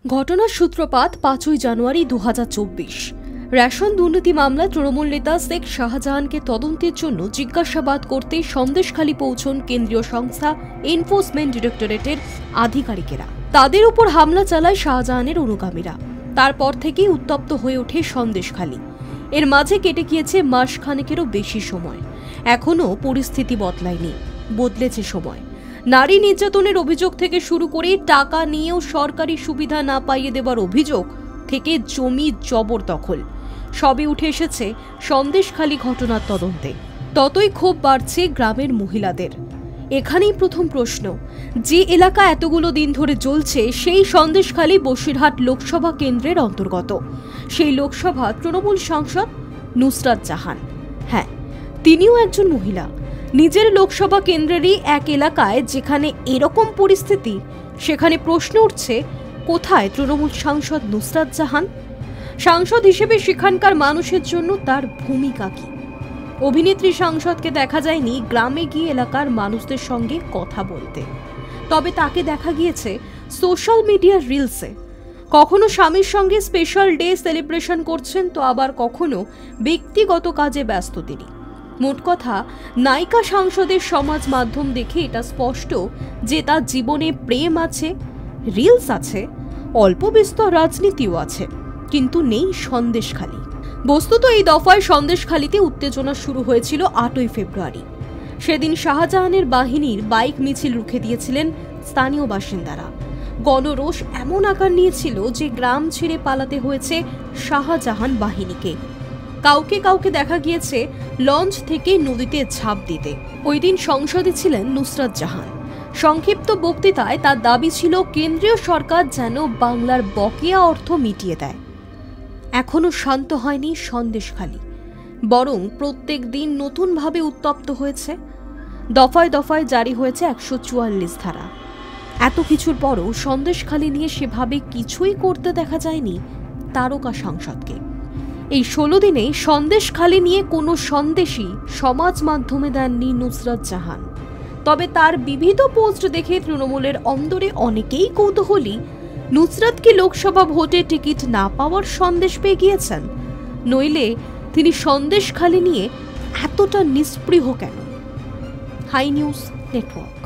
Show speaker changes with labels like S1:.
S1: ঘটনার সূত্রপাত ৫ই জানুয়ারি ২০২৪। রেশন দুর্নীতি মামলায় তৃণমূল নেতা শেখ শাহজাহানকে তদন্তের জন্য জিজ্ঞাসাবাদ করতে সন্দেশখালী পৌঁছন কেন্দ্রীয় সংস্থা এনফোর্সমেন্ট ডিরেক্টরেটের আধিকারিকেরা। তাদের উপর হামলা চালায় শাহজাহানের অনুগামীরা। তারপর থেকেই উত্তপ্ত হয়ে ওঠে সন্দেশখালী। এর মাঝে কেটে গিয়েছে মাস খানেকেরও বেশি সময়। এখনও পরিস্থিতি বদলায়নি, বদলেছে সময়। নারী নির্যাতনের অভিযোগ থেকে শুরু করে টাকা নিয়েও সরকারি সুবিধা না পাইয়ে দেবার অভিযোগ থেকে জমি জবরদখল সবই উঠে এসেছে সন্দেশখালী ঘটনার তদন্তে। ততই ক্ষোভ বাড়ছে গ্রামের মহিলাদের। এখানেই প্রথম প্রশ্ন, যে এলাকা এতগুলো দিন ধরে জ্বলছে সেই সন্দেশখালী বসিরহাট লোকসভা কেন্দ্রের অন্তর্গত। সেই লোকসভা তৃণমূল সাংসদ নুসরাত জাহান, হ্যাঁ তিনিও একজন মহিলা। নিজের লোকসভা কেন্দ্রেরই এক এলাকায় যেখানে এরকম পরিস্থিতি, সেখানে প্রশ্ন উঠছে কোথায় তৃণমূল সাংসদ নুসরাত জাহান? সাংসদ হিসেবে সেখানকার মানুষের জন্য তার ভূমিকা কি? অভিনেত্রী সাংসদকে দেখা যায়নি গ্রামে গিয়ে এলাকার মানুষদের সঙ্গে কথা বলতে, তবে তাকে দেখা গিয়েছে সোশ্যাল মিডিয়ার রিলসে। কখনো স্বামীর সঙ্গে স্পেশাল ডে সেলিব্রেশন করছেন, তো আবার কখনো ব্যক্তিগত কাজে ব্যস্ত তিনি। মোট কথা, নায়িকা সাংসদের সমাজ মাধ্যম দেখে এটা স্পষ্ট যে তার জীবনে প্রেম আছে, রিলস আছে, অল্প বিস্তর রাজনীতিও আছে, কিন্তু নেই সন্দেশখালী। বস্তুত এই দফায় সন্দেশখালীতে উত্তেজনা শুরু হয়েছিল ৮ই ফেব্রুয়ারি। সেদিন শাহজাহানের বাহিনীর বাইক মিছিল রুখে দিয়েছিলেন স্থানীয় বাসিন্দারা। গণরোষ এমন আকার নিয়েছিল যে গ্রাম ছেড়ে পালাতে হয়েছে শাহজাহান বাহিনীকে। কাউকে কাউকে দেখা গিয়েছে লঞ্চ থেকে নদীতে ঝাঁপ দিতে। ওই দিন সংসদে ছিলেন নুসরাত জাহান। সংক্ষিপ্ত বক্তৃতায় তার দাবি ছিল কেন্দ্রীয় সরকার যেন বাংলার বকেয়া অর্থ মিটিয়ে দেয়। এখনো শান্ত হয়নি সন্দেশখালী, বরং প্রত্যেক দিন নতুনভাবে উত্তপ্ত হয়েছে। দফায় দফায় জারি হয়েছে ১৪৪ ধারা। এত কিছুর পরও সন্দেশখালী নিয়ে সেভাবে কিছুই করতে দেখা যায়নি তারকা সাংসদকে। এই ১৬ দিনে সন্দেশখালী নিয়ে কোনো সন্দেশই সমাজ মাধ্যমে দেননি নুসরাত জাহান। তবে তার বিবিধ পোস্ট দেখে তৃণমূলের অন্দরে অনেকেই কৌতূহলী, নুসরাত কি লোকসভা ভোটে টিকিট না পাওয়ার সন্দেশ পেয়ে গিয়েছেন? নইলে তিনি সন্দেশখালী নিয়ে এতটা নিস্পৃহ কেন? Hi news network.